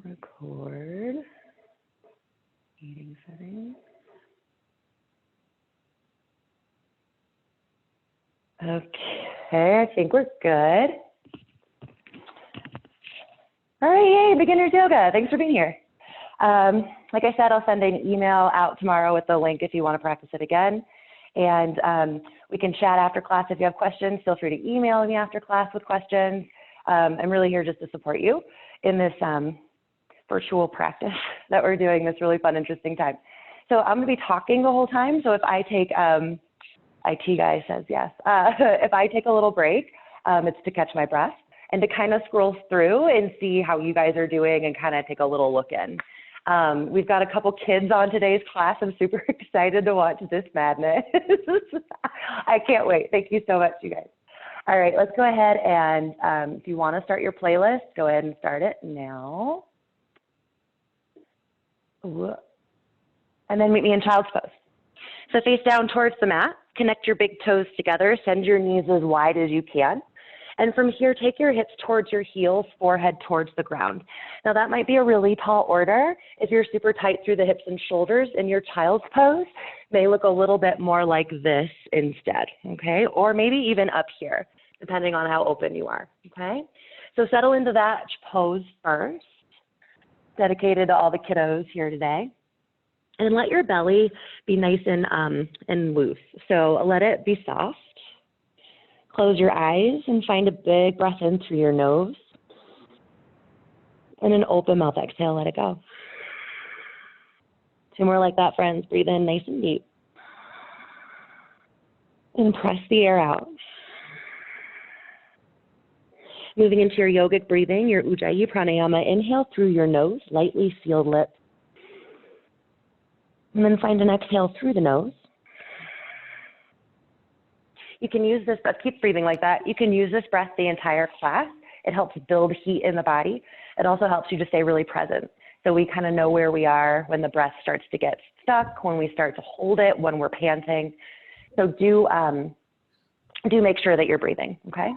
Record. Meeting settings. Okay, I think we're good. All right, yay, beginner's yoga. Thanks for being here. Like I said, I'll send an email out tomorrow with the link if you want to practice it again. And we can chat after class if you have questions. Feel free to email me after class with questions. I'm really here just to support you in this virtual practice that we're doing, this really fun, interesting time. So I'm going to be talking the whole time. So if I take, IT guy says yes. If I take a little break, it's to catch my breath and to kind of scroll through and see how you guys are doing and kind of take a little look in. We've got a couple kids on today's class. I'm super excited to watch this madness. I can't wait. Thank you so much, you guys. All right, let's go ahead and if you want to start your playlist, go ahead and start it now. And then meet me in child's pose. So face down towards the mat, connect your big toes together, send your knees as wide as you can. And from here, take your hips towards your heels, forehead towards the ground. Now that might be a really tall order. If you're super tight through the hips and shoulders in your child's pose, may look a little bit more like this instead, okay? Or maybe even up here, depending on how open you are, okay? So settle into that pose first, dedicated to all the kiddos here today. And let your belly be nice and loose. So let it be soft. Close your eyes and find a big breath in through your nose. And an open mouth exhale, let it go. Two more like that, friends. Breathe in nice and deep. And press the air out. Moving into your yogic breathing, your Ujjayi pranayama. Inhale through your nose, lightly sealed lips. And then find an exhale through the nose. You can use this, but keep breathing like that. You can use this breath the entire class. It helps build heat in the body. It also helps you to stay really present. So we kind of know where we are when the breath starts to get stuck, when we start to hold it, when we're panting. So do make sure that you're breathing, okay?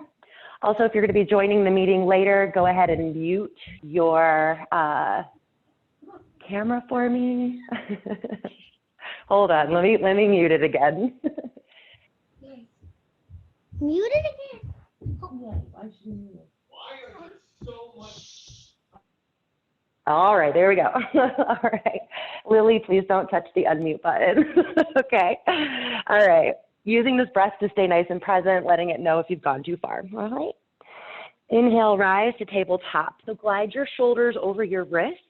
Also, if you're going to be joining the meeting later, go ahead and mute your camera for me. Hold on, let me mute it again. Mute it again. I should mute it. Why are you so much? All right, there we go. All right. Lily, please don't touch the unmute button. Okay. All right. Using this breath to stay nice and present, letting it know if you've gone too far. All right. Inhale, rise to tabletop. So glide your shoulders over your wrist.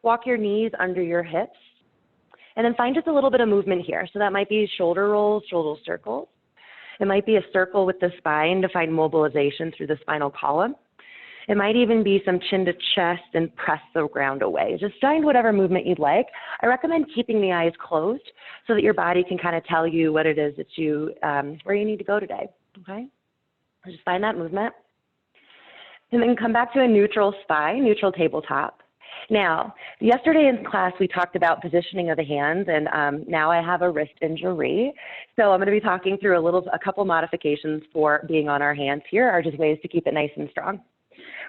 Walk your knees under your hips. And then find just a little bit of movement here. So that might be shoulder rolls, shoulder circles. It might be a circle with the spine to find mobilization through the spinal column. It might even be some chin to chest and press the ground away. Just find whatever movement you'd like. I recommend keeping the eyes closed so that your body can kind of tell you what it is that you, where you need to go today, okay? Just find that movement. And then come back to a neutral spine, neutral tabletop. Now, yesterday in class, we talked about positioning of the hands, and now I have a wrist injury. So I'm going to be talking through a couple modifications for being on our hands here, are just ways to keep it nice and strong.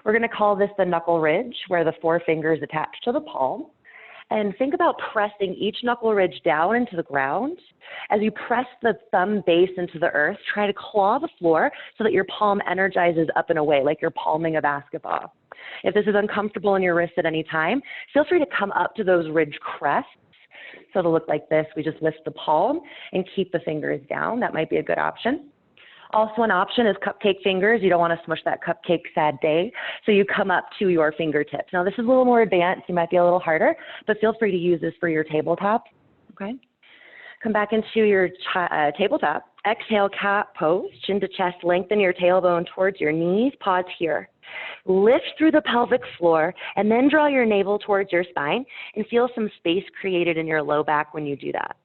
We're going to call this the knuckle ridge, where the four fingers attach to the palm. And think about pressing each knuckle ridge down into the ground. As you press the thumb base into the earth, try to claw the floor so that your palm energizes up and away, like you're palming a basketball. If this is uncomfortable in your wrist at any time, feel free to come up to those ridge crests. So it'll look like this. We just lift the palm and keep the fingers down. That might be a good option. Also an option is cupcake fingers. You don't want to smush that cupcake sad day. So you come up to your fingertips. Now this is a little more advanced. You might be a little harder, but feel free to use this for your tabletop. Okay. Come back into your tabletop. Exhale, cat pose, chin to chest. Lengthen your tailbone towards your knees. Pause here. Lift through the pelvic floor and then draw your navel towards your spine and feel some space created in your low back when you do that.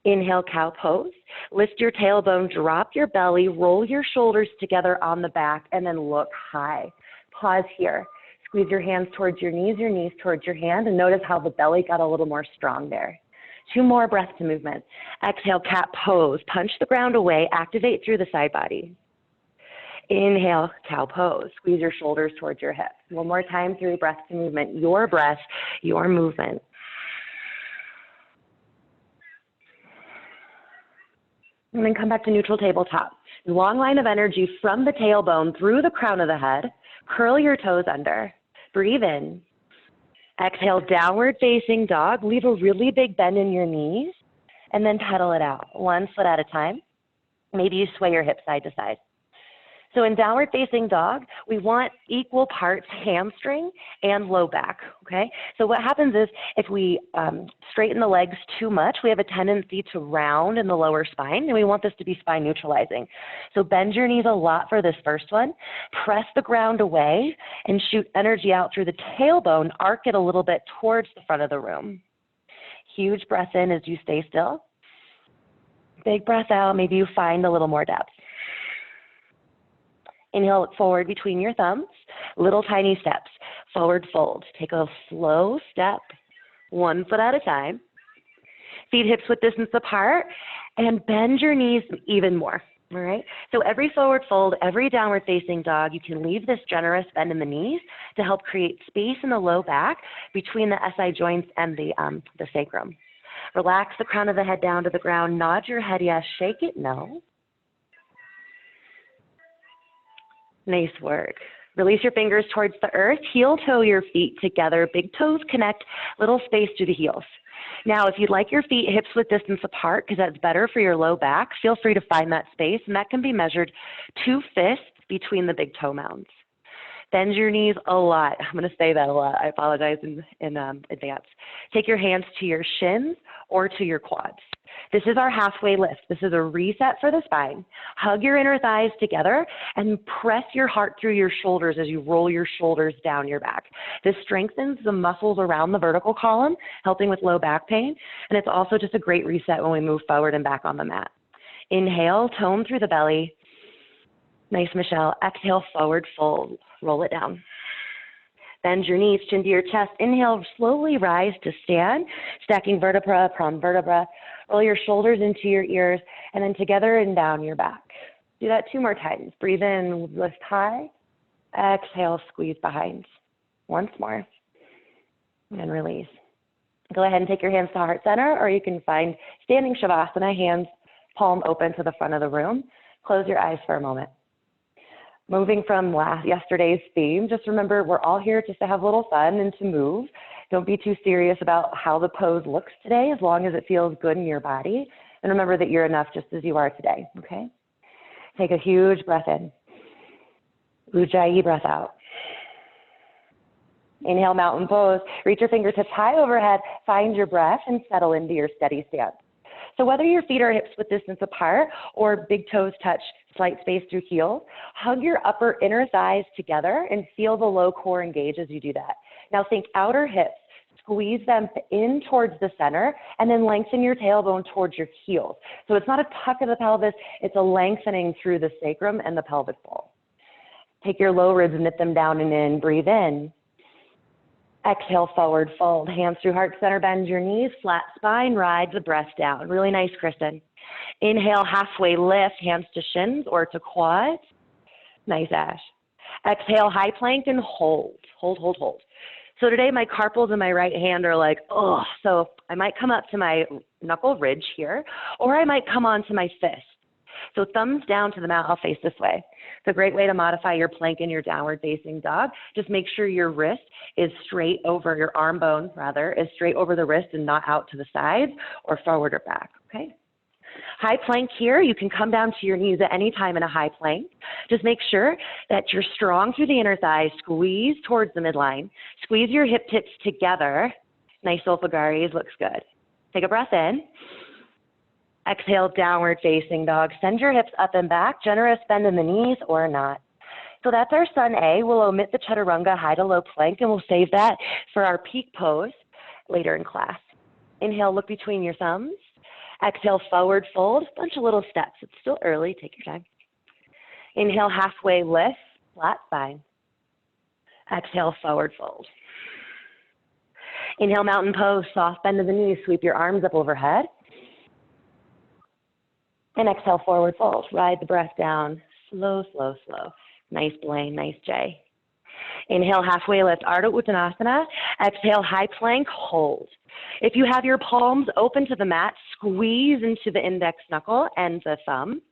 Inhale, cow pose. Lift your tailbone, drop your belly, roll your shoulders together on the back, and then look high. Pause here. Squeeze your hands towards your knees towards your hand, and notice how the belly got a little more strong there. Two more breaths to movement. Exhale, cat pose. Punch the ground away. Activate through the side body. Inhale, cow pose. Squeeze your shoulders towards your hips. One more time through breath to movement. Your breath, your movement. And then come back to neutral tabletop. Long line of energy from the tailbone through the crown of the head. Curl your toes under. Breathe in. Exhale, downward facing dog. Leave a really big bend in your knees and then pedal it out, one foot at a time. Maybe you sway your hips side to side. So in downward facing dog, we want equal parts hamstring and low back, okay? So what happens is if we straighten the legs too much, we have a tendency to round in the lower spine, and we want this to be spine neutralizing. So bend your knees a lot for this first one. Press the ground away and shoot energy out through the tailbone. Arc it a little bit towards the front of the room. Huge breath in as you stay still. Big breath out. Maybe you find a little more depth. Inhale, look forward between your thumbs. Little tiny steps. Forward fold. Take a slow step, one foot at a time. Feet hips width distance apart, and bend your knees even more. All right? So every forward fold, every downward facing dog, you can leave this generous bend in the knees to help create space in the low back between the SI joints and the sacrum. Relax the crown of the head down to the ground. Nod your head yes. Shake it no. Nice work. Release your fingers towards the earth. Heel toe your feet together. Big toes connect. Little space through the heels. Now, if you'd like your feet hips width distance apart, because that's better for your low back, feel free to find that space, and that can be measured 2 fists between the big toe mounds. Bend your knees a lot. I'm going to say that a lot. I apologize in advance. Take your hands to your shins or to your quads. This is our halfway lift. This is a reset for the spine. Hug your inner thighs together and press your heart through your shoulders as you roll your shoulders down your back. This strengthens the muscles around the vertical column, helping with low back pain. And it's also just a great reset when we move forward and back on the mat. Inhale, tone through the belly. Nice, Michelle. Exhale, forward fold. Roll it down. Bend your knees, chin to your chest. Inhale, slowly rise to stand, stacking vertebra upon vertebra. Roll your shoulders into your ears, and then together and down your back. Do that 2 more times. Breathe in, lift high. Exhale, squeeze behind. Once more. And release. Go ahead and take your hands to heart center, or you can find standing Shavasana, hands palm open to the front of the room. Close your eyes for a moment. Moving from yesterday's theme, just remember we're all here just to have a little fun and to move. Don't be too serious about how the pose looks today, as long as it feels good in your body. And remember that you're enough just as you are today, okay? Take a huge breath in. Ujjayi breath out. Inhale, mountain pose. Reach your fingertips high overhead. Find your breath and settle into your steady stance. So whether your feet are hips width distance apart or big toes touch slight space through heels, hug your upper inner thighs together and feel the low core engage as you do that. Now think outer hips. Squeeze them in towards the center and then lengthen your tailbone towards your heels. So it's not a tuck of the pelvis, it's a lengthening through the sacrum and the pelvic bowl. Take your low ribs, knit them down and in. Breathe in. Exhale, forward fold. Hands through heart center, bend your knees, flat spine, ride the breath down. Really nice, Kristen. Inhale, halfway lift, hands to shins or to quads. Nice, Ash. Exhale, high plank and hold. Hold, hold, hold. So today my carpals in my right hand are like, oh, so I might come up to my knuckle ridge here, or I might come onto my fist. So thumbs down to the mat, I'll face this way. It's a great way to modify your plank in your downward facing dog. Just make sure your wrist is straight over, your arm bone rather, is straight over the wrist and not out to the sides or forward or back, okay? High plank here, you can come down to your knees at any time in a high plank. Just make sure that you're strong through the inner thighs, squeeze towards the midline, squeeze your hip tips together. Nice Solfagaris, looks good. Take a breath in. Exhale, downward facing dog. Send your hips up and back, generous bend in the knees or not. So that's our Sun A. We'll omit the Chaturanga high to low plank and we'll save that for our peak pose later in class. Inhale, look between your thumbs. Exhale, forward fold, bunch of little steps. It's still early, take your time. Inhale, halfway lift, flat spine. Exhale, forward fold. Inhale, mountain pose, soft bend of the knees, sweep your arms up overhead. And exhale, forward fold. Ride the breath down, Slow, slow, slow. Nice Blaine, nice Jay. Inhale, halfway lift, Ardha Uttanasana. Exhale, high plank, hold. If you have your palms open to the mat, squeeze into the index knuckle and the thumb.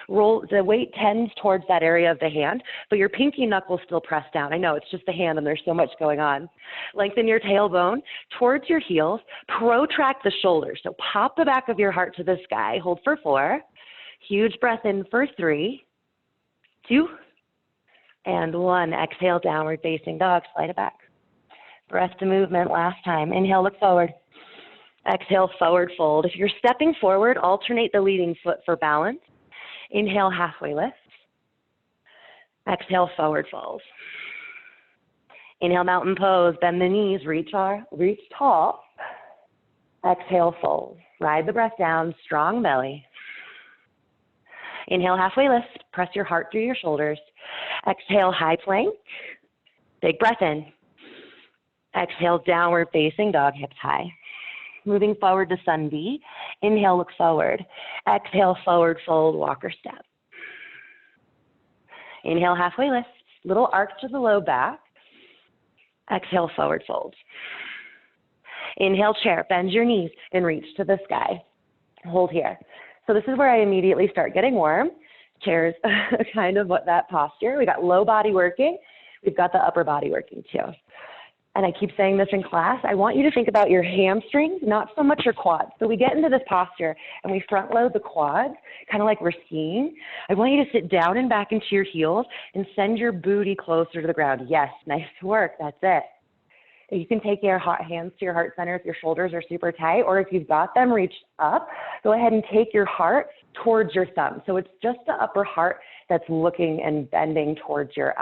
Roll, the weight tends towards that area of the hand, but your pinky knuckle still pressed down. I know it's just the hand and there's so much going on. Lengthen your tailbone towards your heels. Protract the shoulders. So pop the back of your heart to the sky. Hold for 4. Huge breath in for 3, 2, and 1. Exhale, downward facing dog. Slide it back. Breath to movement last time. Inhale, look forward. Exhale, forward fold. If you're stepping forward, alternate the leading foot for balance. Inhale, halfway lift. Exhale, forward fold. Inhale, mountain pose. Bend the knees, reach tall. Exhale, fold. Ride the breath down, strong belly. Inhale, halfway lift. Press your heart through your shoulders. Exhale, high plank. Big breath in. Exhale, downward facing dog, hips high. Moving forward to sun B. Inhale, look forward. Exhale, forward fold, walker step. Inhale, halfway lift. Little arc to the low back. Exhale, forward fold. Inhale, chair. Bend your knees and reach to the sky. Hold here. So this is where I immediately start getting warm. Chairs, kind of what that posture. We got low body working. We've got the upper body working too. And I keep saying this in class, I want you to think about your hamstrings, not so much your quads. So we get into this posture and we front load the quads, kind of like we're skiing. I want you to sit down and back into your heels and send your booty closer to the ground. Yes, nice work, that's it. You can take your hands to your heart center if your shoulders are super tight, or if you've got them, reach up. Go ahead and take your heart towards your thumb. So it's just the upper heart that's looking and bending towards your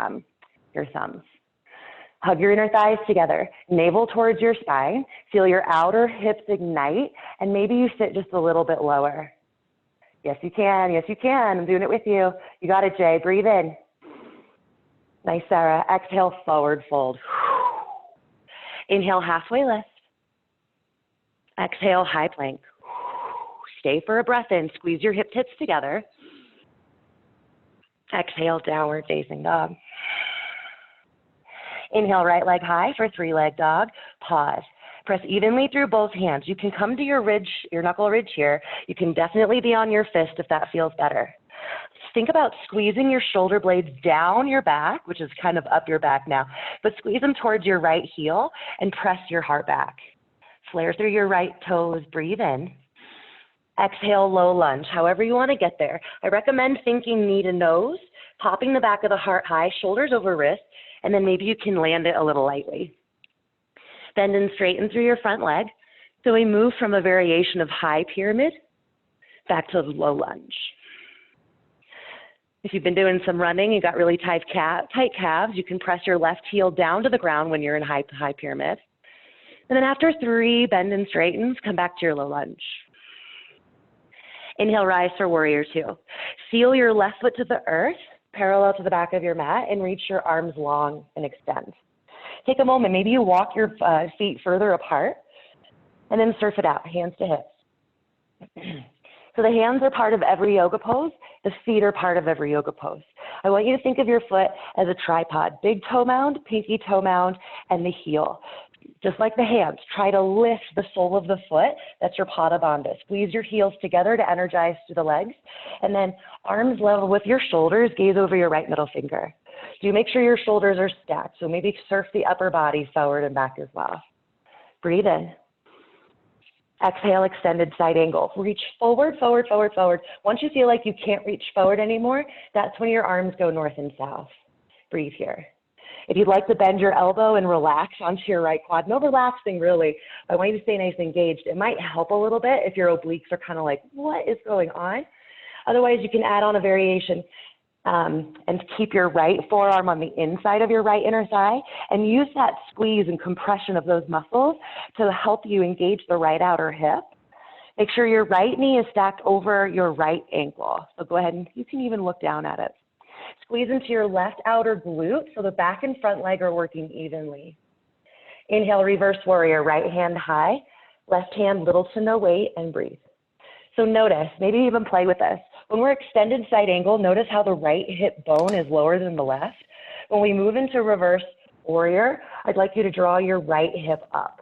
thumbs. Hug your inner thighs together, navel towards your spine. Feel your outer hips ignite, and maybe you sit just a little bit lower. Yes, you can. Yes, you can. I'm doing it with you. You got it, Jay. Breathe in. Nice, Sarah. Exhale, forward fold. Inhale, halfway lift. Exhale, high plank. Stay for a breath in. Squeeze your hip tips together. Exhale, downward facing dog. Inhale, right leg high for 3-leg dog. Pause. Press evenly through both hands. You can come to your ridge, your knuckle ridge here. You can definitely be on your fist if that feels better. Think about squeezing your shoulder blades down your back, which is kind of up your back now, but squeeze them towards your right heel and press your heart back. Flare through your right toes. Breathe in. Exhale, low lunge, however you want to get there. I recommend thinking knee to nose, popping the back of the heart high, shoulders over wrist, and then maybe you can land it a little lightly. Bend and straighten through your front leg. So we move from a variation of high pyramid back to low lunge. If you've been doing some running, you got really tight calves, you can press your left heel down to the ground when you're in high pyramid. And then after 3 bend and straightens, come back to your low lunge. Inhale, rise for warrior 2. Seal your left foot to the earth, parallel to the back of your mat, and reach your arms long and extend. Take a moment, maybe you walk your feet further apart, and then surf it out, hands to hips. So the hands are part of every yoga pose, the feet are part of every yoga pose. I want you to think of your foot as a tripod, big toe mound, pinky toe mound, and the heel. Just like the hands, try to lift the sole of the foot. That's your Pada Bandha. Squeeze your heels together to energize through the legs. And then arms level with your shoulders, gaze over your right middle finger. Do make sure your shoulders are stacked. So maybe surf the upper body forward and back as well. Breathe in. Exhale, extended side angle. Reach forward, forward, forward, forward. Once you feel like you can't reach forward anymore, that's when your arms go north and south. Breathe here. If you'd like to bend your elbow and relax onto your right quad, no relaxing really. I want you to stay nice and engaged. It might help a little bit if your obliques are kind of like, what is going on? Otherwise, you can add on a variation and keep your right forearm on the inside of your right inner thigh and use that squeeze and compression of those muscles to help you engage the right outer hip. Make sure your right knee is stacked over your right ankle. So go ahead and you can even look down at it. Squeeze into your left outer glute so the back and front leg are working evenly. Inhale, reverse warrior, right hand high, left hand little to no weight, and breathe. So notice, maybe even play with this. When we're extended side angle, notice how the right hip bone is lower than the left. When we move into reverse warrior, I'd like you to draw your right hip up.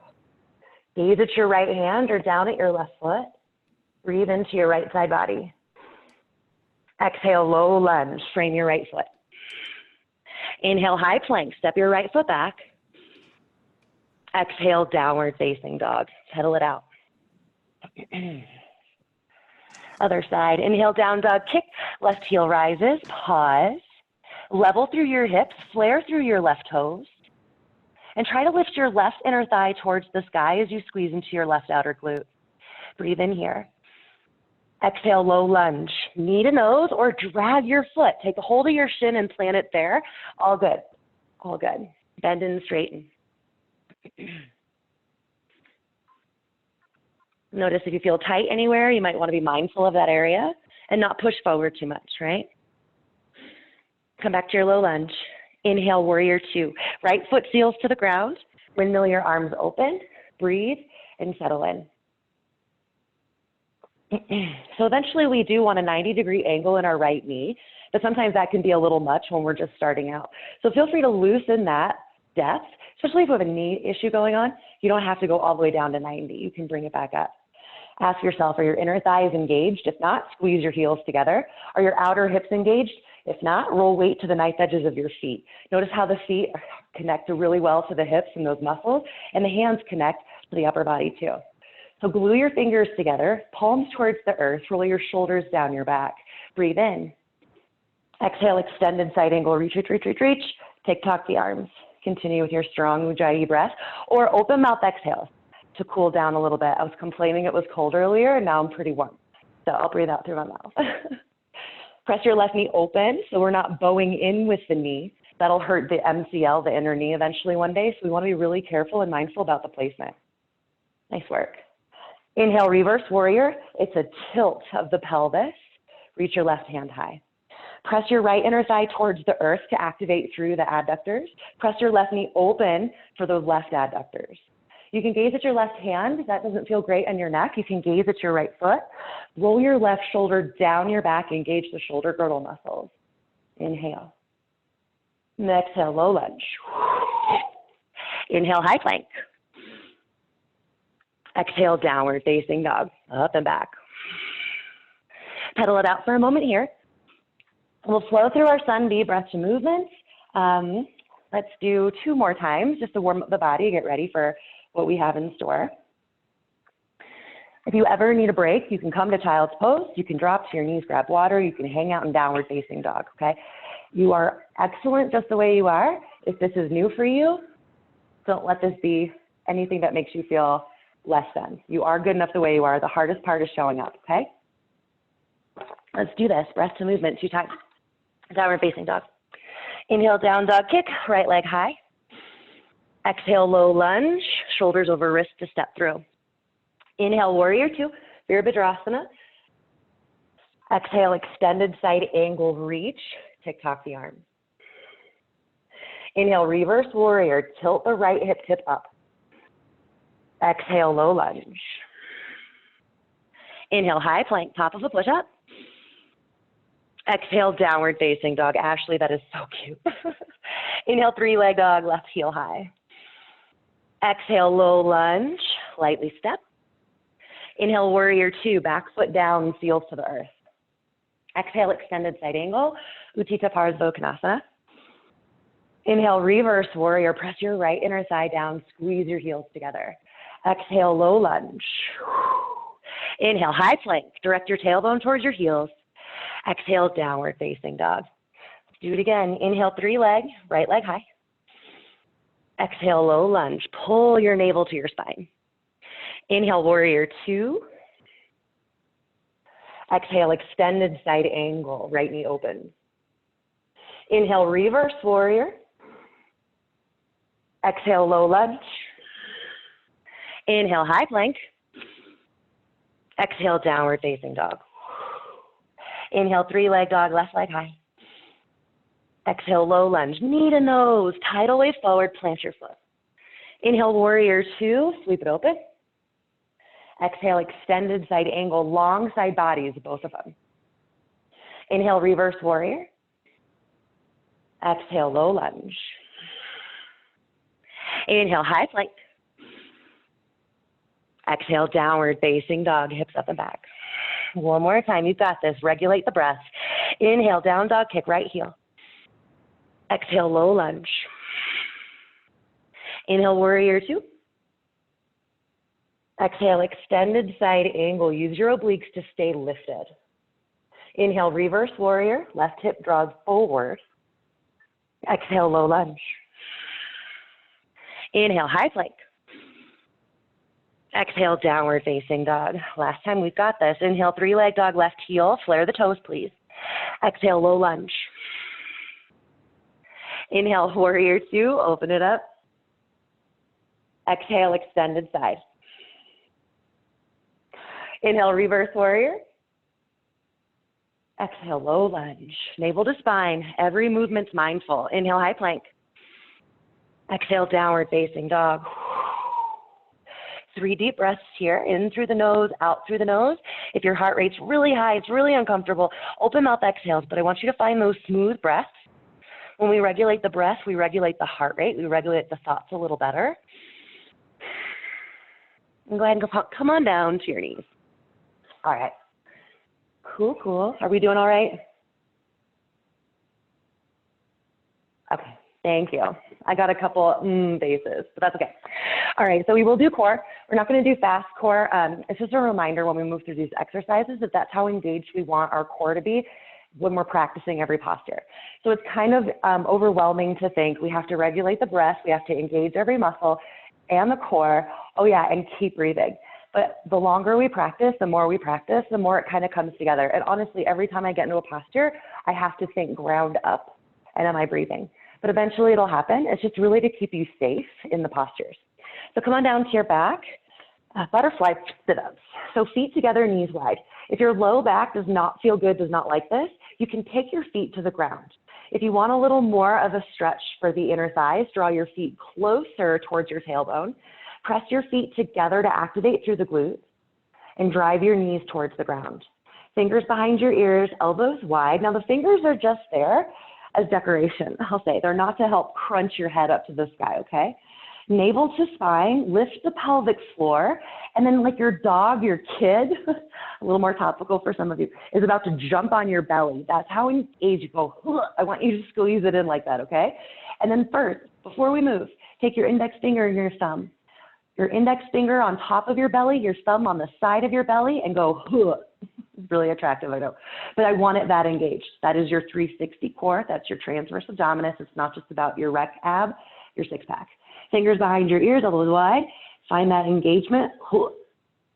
Gaze at your right hand or down at your left foot. Breathe into your right side body. Exhale, low lunge, frame your right foot. Inhale, high plank, step your right foot back. Exhale, downward facing dog. Pedal it out. Other side, inhale, down dog kick, left heel rises, pause. Level through your hips, flare through your left toes. And try to lift your left inner thigh towards the sky as you squeeze into your left outer glute. Breathe in here. Exhale, low lunge. Knee to nose or drag your foot. Take a hold of your shin and plant it there. All good. All good. Bend and straighten. Notice if you feel tight anywhere, you might want to be mindful of that area and not push forward too much, right? Come back to your low lunge. Inhale, warrior two. Right foot seals to the ground. Windmill your arms open. Breathe and settle in. So eventually we do want a 90-degree angle in our right knee, but sometimes that can be a little much when we're just starting out. So feel free to loosen that depth, especially if you have a knee issue going on. You don't have to go all the way down to 90. You can bring it back up. Ask yourself, are your inner thighs engaged? If not, squeeze your heels together. Are your outer hips engaged? If not, roll weight to the knife edges of your feet. Notice how the feet connect really well to the hips and those muscles, and the hands connect to the upper body too. So glue your fingers together, palms towards the earth, roll your shoulders down your back. Breathe in. Exhale, extended side angle, reach, reach, reach, reach, reach. Tick-tock the arms. Continue with your strong Ujjayi breath, or open mouth exhale to cool down a little bit. I was complaining it was cold earlier, and now I'm pretty warm. So I'll breathe out through my mouth. Press your left knee open so we're not bowing in with the knee. That'll hurt the MCL, the inner knee, eventually one day. So we want to be really careful and mindful about the placement. Nice work. Inhale, reverse warrior. It's a tilt of the pelvis. Reach your left hand high. Press your right inner thigh towards the earth to activate through the adductors. Press your left knee open for those left adductors. You can gaze at your left hand. If that doesn't feel great on your neck, you can gaze at your right foot. Roll your left shoulder down your back. Engage the shoulder girdle muscles. Inhale. And exhale, low lunge. Inhale, high plank. Exhale, downward facing dog. Up and back. Pedal it out for a moment here. We'll flow through our sun B breath to movements. Let's do 2 more times just to warm up the body, get ready for what we have in store. If you ever need a break, you can come to child's pose. You can drop to your knees, grab water. You can hang out in downward facing dog, okay? You are excellent just the way you are. If this is new for you, don't let this be anything that makes you feel less than. You are good enough the way you are. The hardest part is showing up, okay? Let's do this. Breath to movement 2 times. Downward facing dog. Inhale, down dog kick, right leg high. Exhale, low lunge, shoulders over wrist to step through. Inhale, warrior 2, Virabhadrasana. Exhale, extended side angle reach, tick-tock the arms. Inhale, reverse warrior, tilt the right hip tip up. Exhale, low lunge. Inhale, high plank, top of a push-up. Exhale, downward facing dog. Ashley, that is so cute. Inhale, 3-leg dog, left heel high. Exhale, low lunge, lightly step. Inhale, warrior 2, back foot down, seals to the earth. Exhale, extended side angle, Utthita Parsvottanasana. Inhale, reverse warrior, press your right inner thigh down, squeeze your heels together. Exhale, low lunge. Inhale, high plank, direct your tailbone towards your heels. Exhale, downward facing dog. Do it again. Inhale, 3-leg, right leg high. Exhale, low lunge. Pull your navel to your spine. Inhale, warrior 2. Exhale, extended side angle, right knee open. Inhale, reverse warrior. Exhale, low lunge. Inhale, high plank. Exhale, downward facing dog. Inhale, 3-leg dog, left leg high. Exhale, low lunge, knee to nose, tidal wave forward, plant your foot. Inhale, warrior 2, sweep it open. Exhale, extended side angle, long side bodies, both of them. Inhale, reverse warrior. Exhale, low lunge. Inhale, high plank. Exhale, downward facing dog, hips up and back. One more time, you've got this. Regulate the breath. Inhale, down dog, kick right heel. Exhale, low lunge. Inhale, warrior two. Exhale, extended side angle. Use your obliques to stay lifted. Inhale, reverse warrior. Left hip draws forward. Exhale, low lunge. Inhale, high plank. Exhale, downward facing dog. Last time, we've got this. Inhale, three-leg dog, left heel. Flare the toes, please. Exhale, low lunge. Inhale, warrior two. Open it up. Exhale, extended side. Inhale, reverse warrior. Exhale, low lunge. Navel to spine. Every movement's mindful. Inhale, high plank. Exhale, downward facing dog. 3 deep breaths here. In through the nose, out through the nose. If your heart rate's really high, it's really uncomfortable, open mouth exhales, but I want you to find those smooth breaths. When we regulate the breath, we regulate the heart rate. We regulate the thoughts a little better. And go ahead and come on down to your knees. All right. Cool, cool. Are we doing all right? Okay, thank you. I got a couple bases, but that's okay. All right, so we will do core. We're not going to do fast core. It's just a reminder when we move through these exercises that that's how engaged we want our core to be when we're practicing every posture. So it's kind of overwhelming to think we have to regulate the breath, we have to engage every muscle and the core, oh yeah, and keep breathing. But the longer we practice, the more we practice, the more it kind of comes together. And honestly, every time I get into a posture, I have to think ground up and am I breathing? But eventually it'll happen. It's just really to keep you safe in the postures. So come on down to your back, butterfly sit-ups. So feet together, knees wide. If your low back does not feel good, does not like this, you can take your feet to the ground. If you want a little more of a stretch for the inner thighs, draw your feet closer towards your tailbone. Press your feet together to activate through the glutes and drive your knees towards the ground. Fingers behind your ears, elbows wide. Now the fingers are just there as decoration, I'll say. They're not to help crunch your head up to the sky, okay? Navel to spine, lift the pelvic floor, and then like your dog, your kid, a little more topical for some of you, is about to jump on your belly. That's how engaged you go. I want you to squeeze it in like that, okay? And then first, before we move, take your index finger and your thumb. Your index finger on top of your belly, your thumb on the side of your belly, and go, it's really attractive, I know. But I want it that engaged. That is your 360 core. That's your transverse abdominis. It's not just about your rec ab, your six pack. Fingers behind your ears, elbows wide. Find that engagement.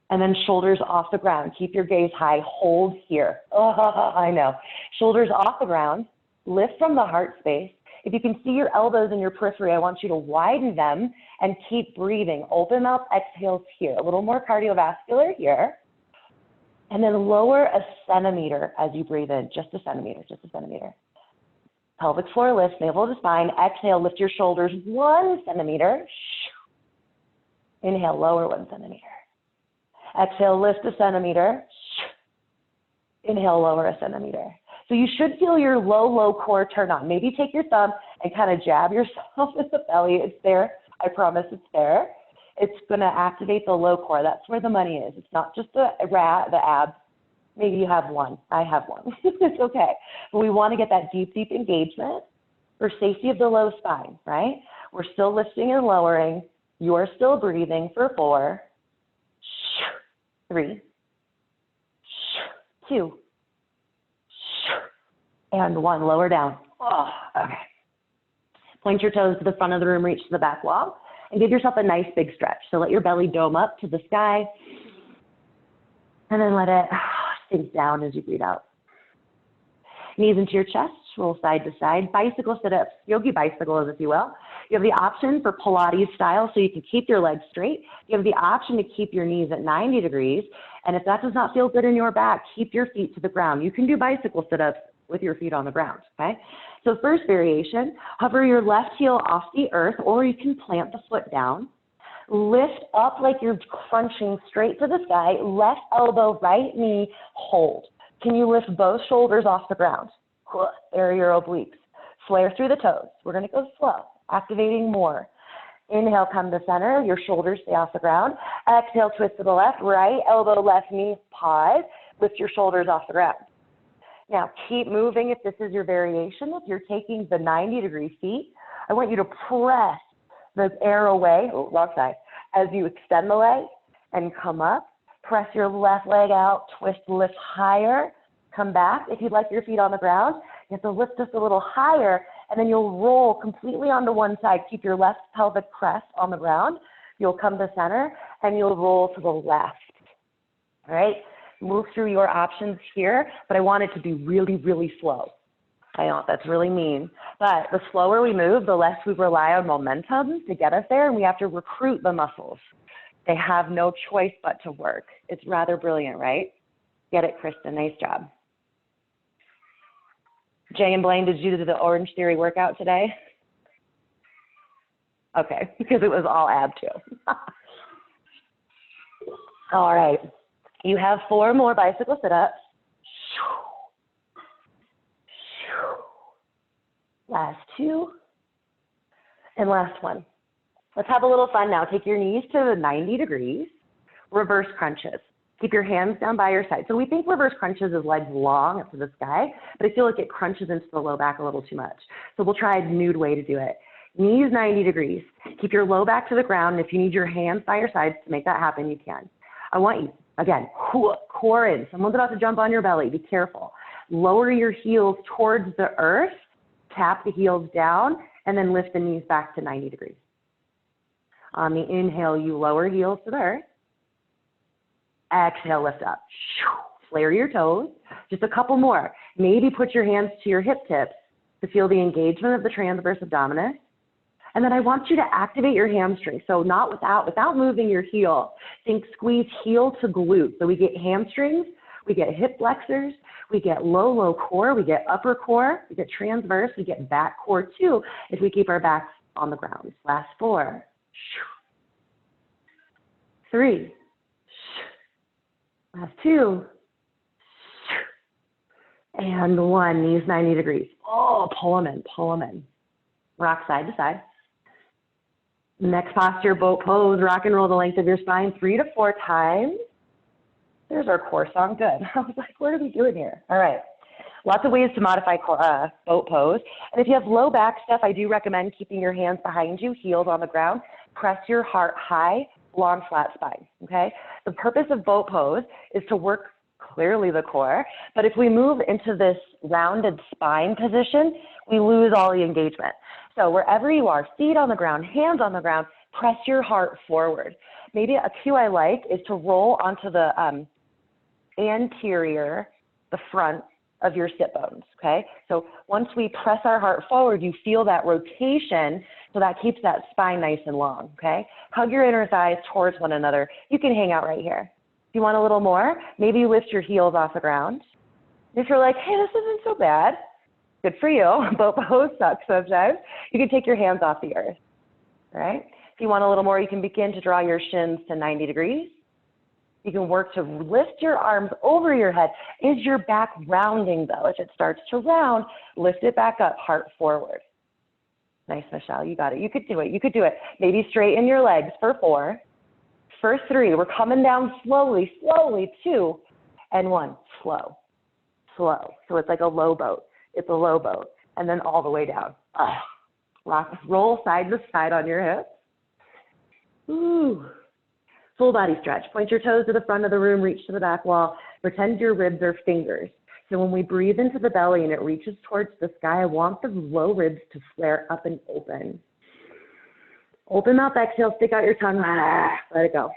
And then shoulders off the ground. Keep your gaze high. Hold here. Oh, I know. Shoulders off the ground. Lift from the heart space. If you can see your elbows in your periphery, I want you to widen them and keep breathing. Open mouth exhales here. A little more cardiovascular here. And then lower a centimeter as you breathe in. Just a centimeter, just a centimeter. Pelvic floor lift, navel to spine. Exhale, lift your shoulders 1 centimeter. Inhale, lower 1 centimeter. Exhale, lift a centimeter. Inhale, lower a centimeter. So you should feel your low core turn on. Maybe take your thumb and kind of jab yourself in the belly. It's there. I promise it's there. It's going to activate the low core. That's where the money is. It's not just the abs. Maybe you have one. I have one. It's okay. But we want to get that deep engagement for safety of the low spine, right? We're still lifting and lowering. You're still breathing for 4, 3, 2, and 1. Lower down. Oh, okay. Point your toes to the front of the room, reach to the back wall, and give yourself a nice big stretch. So let your belly dome up to the sky, and then let it sink down as you breathe out. Knees into your chest, roll side to side. Bicycle sit-ups, yogi bicycles, if you will. You have the option for Pilates style, so you can keep your legs straight. You have the option to keep your knees at 90 degrees. And if that does not feel good in your back, keep your feet to the ground. You can do bicycle sit-ups with your feet on the ground, okay? So first variation, hover your left heel off the earth, or you can plant the foot down. Lift up like you're crunching straight to the sky. Left elbow, right knee, hold. Can you lift both shoulders off the ground? Area your obliques. Flare through the toes. We're going to go slow, activating more. Inhale, come to center. Your shoulders stay off the ground. Exhale, twist to the left, right elbow, left knee, pause. Lift your shoulders off the ground. Now, keep moving if this is your variation. If you're taking the 90-degree feet, I want you to press the air away, wrong side, as you extend the leg and come up. Press your left leg out, twist, lift higher, come back. If you'd like your feet on the ground, you have to lift just a little higher, and then you'll roll completely onto one side. Keep your left pelvic pressed on the ground. You'll come to center, and you'll roll to the left. All right? Move through your options here, but I want it to be really, really slow. I know that's really mean, but the slower we move, the less we rely on momentum to get us there, and we have to recruit the muscles. They have no choice but to work. It's rather brilliant, right? Get it, Kristen. Nice job. Jay and Blaine, did you do the Orange Theory workout today? Okay, because it was all ab too. All right. You have 4 more bicycle sit-ups. Last 2. And last 1. Let's have a little fun now. Take your knees to 90 degrees. Reverse crunches. Keep your hands down by your side. So we think reverse crunches is legs long up to the sky, but I feel like it crunches into the low back a little too much. So we'll try a nude way to do it. Knees 90 degrees. Keep your low back to the ground. And if you need your hands by your sides to make that happen, you can. I want you, again, core in. Someone's about to jump on your belly. Be careful. Lower your heels towards the earth. Tap the heels down, and then lift the knees back to 90 degrees. On the inhale, you lower heels to the earth. Exhale, lift up. Flare your toes. Just a couple more. Maybe put your hands to your hip tips to feel the engagement of the transverse abdominis. And then I want you to activate your hamstring. So not without moving your heel. Think squeeze heel to glute. So we get hamstrings, we get hip flexors, we get low core, we get upper core, we get transverse, we get back core too if we keep our backs on the ground. Last 4. 3. Last 2. And 1. Knees 90 degrees. Oh, pull them in. Rock side to side. Next posture, boat pose. Rock and roll the length of your spine 3 to 4 times. There's our core song. Good. I was like, what are we doing here? All right. Lots of ways to modify boat pose. And if you have low back stuff, I do recommend keeping your hands behind you, heels on the ground. Press your heart high, long, flat spine, okay? The purpose of boat pose is to work clearly the core, but if we move into this rounded spine position, we lose all the engagement. So wherever you are, feet on the ground, hands on the ground, press your heart forward. Maybe a cue I like is to roll onto the anterior, the front of your sit bones, okay? So once we press our heart forward, you feel that rotation, so that keeps that spine nice and long, okay? Hug your inner thighs towards one another. You can hang out right here. If you want a little more, maybe you lift your heels off the ground. If you're like, hey, this isn't so bad, good for you. Boat pose sucks sometimes. You can take your hands off the earth, all right? If you want a little more, you can begin to draw your shins to 90 degrees. You can work to lift your arms over your head. Is your back rounding though? If it starts to round, lift it back up, heart forward. Nice, Michelle, you got it. You could do it. Maybe straighten your legs for 4. For 3, we're coming down slowly, 2, and 1, slow. So it's like a low boat. It's a low boat. And then all the way down. Rock, roll side to side on your hips. Ooh. Full body stretch. Point your toes to the front of the room, reach to the back wall. Pretend your ribs are fingers. So when we breathe into the belly and it reaches towards the sky, I want the low ribs to flare up and open. Open mouth, exhale, stick out your tongue, let it go.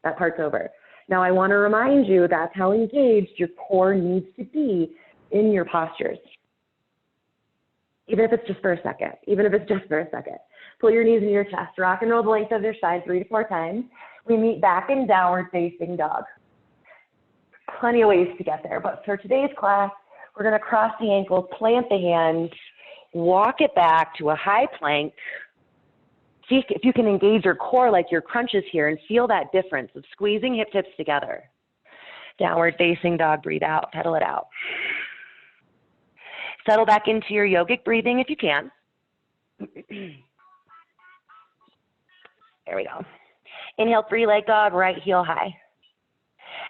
That part's over. Now I want to remind you that's how engaged your core needs to be in your postures. Even if it's just for a second. Pull your knees into your chest. Rock and roll the length of your spine 3 to 4 times. We meet back in downward facing dog. Plenty of ways to get there, but for today's class, we're going to cross the ankles, plant the hands, walk it back to a high plank. See if you can engage your core like your crunches here and feel that difference of squeezing hip tips together. Downward facing dog, breathe out, pedal it out. Settle back into your yogic breathing if you can. There we go. Inhale, three-leg dog, right heel high.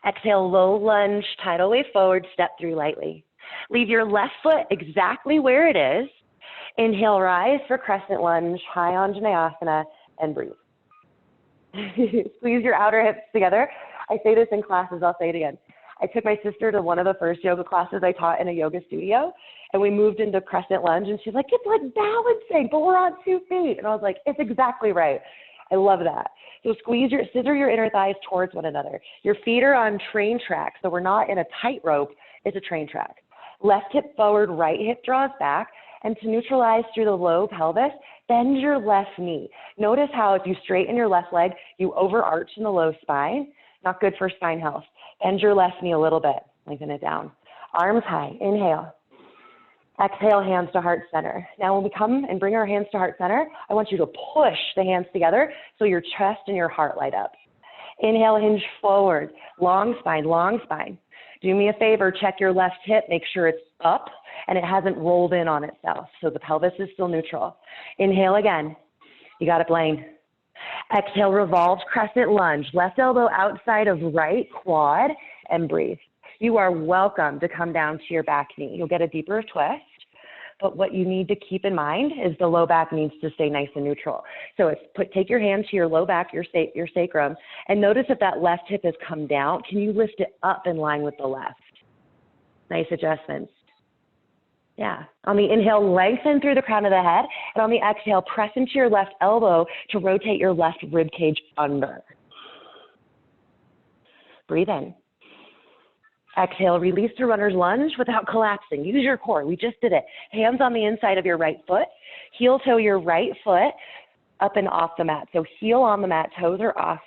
Exhale, low lunge, tidal wave forward, step through lightly. Leave your left foot exactly where it is. Inhale, rise for crescent lunge, high Anjaneyasana, and breathe. Squeeze your outer hips together. I say this in classes, I'll say it again. I took my sister to one of the first yoga classes I taught in a yoga studio, and we moved into crescent lunge, and she's like, it's like balancing, but we're on 2 feet. And I was like, it's exactly right. I love that. So scissor your inner thighs towards one another. Your feet are on train track, so we're not in a tightrope, it's a train track. Left hip forward, right hip draws back, and to neutralize through the low pelvis, bend your left knee. Notice how if you straighten your left leg, you overarch in the low spine. Not good for spine health. Bend your left knee a little bit, lengthen it down. Arms high, inhale. Exhale, hands to heart center. Now when we come and bring our hands to heart center, I want you to push the hands together so your chest and your heart light up. Inhale, hinge forward, long spine, long spine. Do me a favor, check your left hip, make sure it's up and it hasn't rolled in on itself, so the pelvis is still neutral. Inhale again. You got it, Blaine. Exhale, revolve, crescent lunge. Left elbow outside of right quad and breathe. You are welcome to come down to your back knee. You'll get a deeper twist, but what you need to keep in mind is the low back needs to stay nice and neutral. So take your hand to your low back, your sacrum, and notice if that left hip has come down. Can you lift it up in line with the left? Nice adjustments. Yeah. On the inhale, lengthen through the crown of the head, and on the exhale, press into your left elbow to rotate your left rib cage under. Breathe in. Exhale, release to runner's lunge without collapsing. Use your core. We just did it. Hands on the inside of your right foot. Heel toe your right foot up and off the mat. So heel on the mat, toes are off.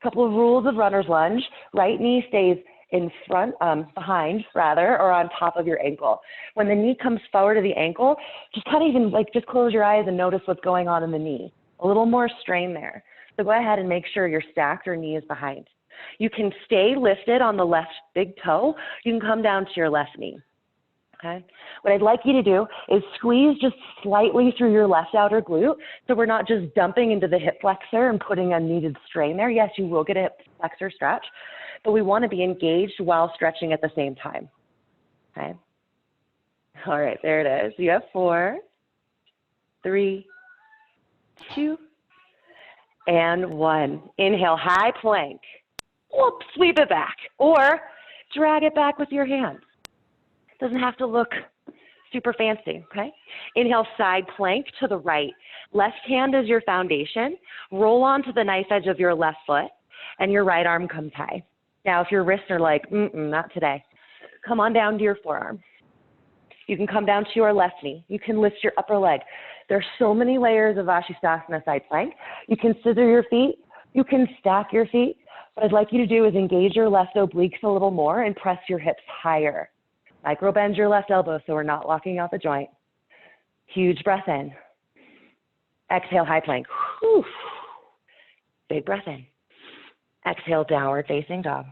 Couple of rules of runner's lunge. Right knee stays in front, behind rather, or on top of your ankle. When the knee comes forward to the ankle, just kind of even just close your eyes and notice what's going on in the knee. A little more strain there. So go ahead and make sure you're stacked or knee is behind. You can stay lifted on the left big toe. You can come down to your left knee. Okay. What I'd like you to do is squeeze just slightly through your left outer glute so we're not just dumping into the hip flexor and putting unneeded strain there. Yes, you will get a hip flexor stretch, but we want to be engaged while stretching at the same time. Okay. All right, there it is. You have 4, 3, 2, and 1. Inhale, high plank. Whoop, sweep it back, or drag it back with your hands. Doesn't have to look super fancy, okay? Inhale, side plank to the right. Left hand is your foundation. Roll onto the knife edge of your left foot, and your right arm comes high. Now, if your wrists are like, not today, come on down to your forearm. You can come down to your left knee. You can lift your upper leg. There's so many layers of Vashisthasana side plank. You can scissor your feet. You can stack your feet. What I'd like you to do is engage your left obliques a little more and press your hips higher. Micro bend your left elbow so we're not locking out the joint. Huge breath in. Exhale, high plank. Whew. Big breath in. Exhale, downward facing dog.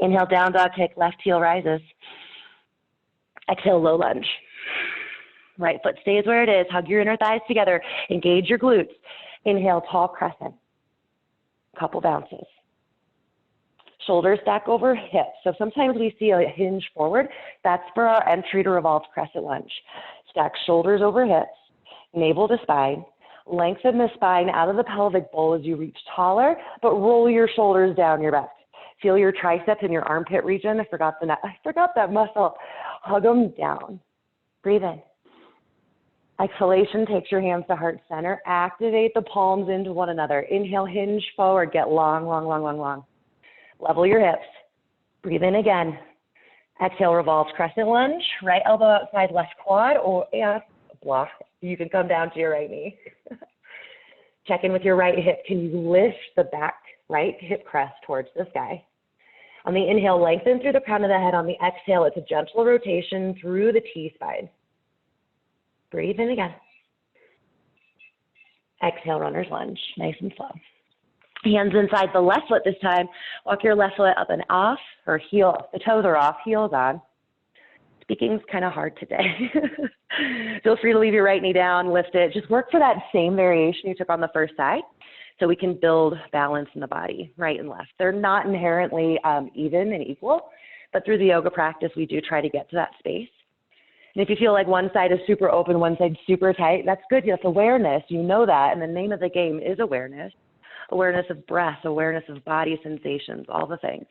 Inhale, down dog kick, left heel rises. Exhale, low lunge. Right foot stays where it is. Hug your inner thighs together. Engage your glutes. Inhale, tall crescent. Couple bounces. Shoulders stack over hips. So sometimes we see a hinge forward. That's for our entry to revolved crescent lunge. Stack shoulders over hips, navel to spine. Lengthen the spine out of the pelvic bowl as you reach taller, but roll your shoulders down your back. Feel your triceps in your armpit region. I forgot that muscle. Hug them down. Breathe in. Exhalation takes your hands to heart center. Activate the palms into one another. Inhale, hinge forward. Get long, long, long, long, long. Level your hips. Breathe in again. Exhale, revolve crescent lunge. Right elbow outside left quad, or block. You can come down to your right knee. Check in with your right hip. Can you lift the back right hip crest towards the sky? On the inhale, lengthen through the crown of the head. On the exhale, it's a gentle rotation through the T-spine. Breathe in again. Exhale, runner's lunge, nice and slow. Hands inside the left foot this time. Walk your left foot up and off, or heel. The toes are off, heels on. Speaking's kind of hard today. Feel free to leave your right knee down, lift it. Just work for that same variation you took on the first side so we can build balance in the body, right and left. They're not inherently even and equal, but through the yoga practice, we do try to get to that space. And if you feel like one side is super open, one side super tight, that's good. That's awareness. You know that. And the name of the game is awareness. Awareness of breath, awareness of body sensations, all the things.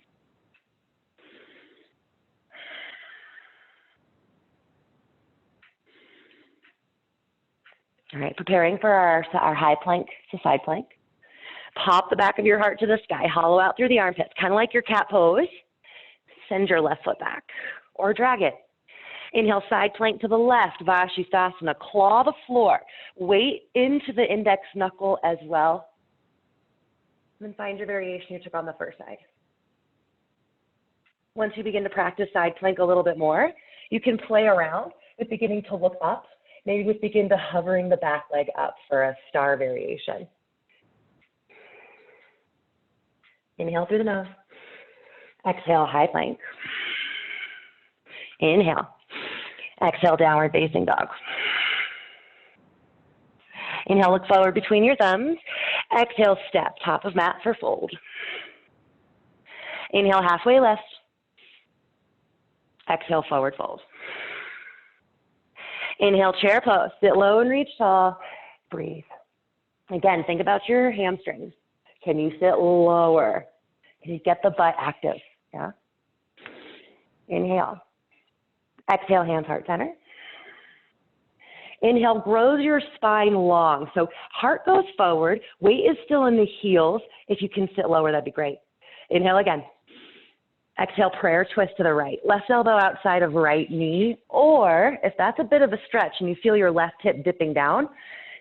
All right, preparing for our high plank to side plank. Pop the back of your heart to the sky, hollow out through the armpits, kind of like your cat pose. Send your left foot back or drag it. Inhale, side plank to the left, Vashisthasana. Claw the floor. Weight into the index knuckle as well. And then find your variation you took on the first side. Once you begin to practice side plank a little bit more, you can play around with beginning to look up. Maybe just begin to hovering the back leg up for a star variation. Inhale through the nose. Exhale, high plank. Inhale. Exhale, downward facing dog. Inhale, look forward between your thumbs. Exhale, step, top of mat for fold. Inhale, halfway lift. Exhale, forward fold. Inhale, chair pose. Sit low and reach tall. Breathe. Again, think about your hamstrings. Can you sit lower? Can you get the butt active? Yeah. Inhale. Exhale, hands heart center. Inhale, grows your spine long. So heart goes forward. Weight is still in the heels. If you can sit lower, that'd be great. Inhale again. Exhale, prayer twist to the right. Left elbow outside of right knee. Or if that's a bit of a stretch and you feel your left hip dipping down,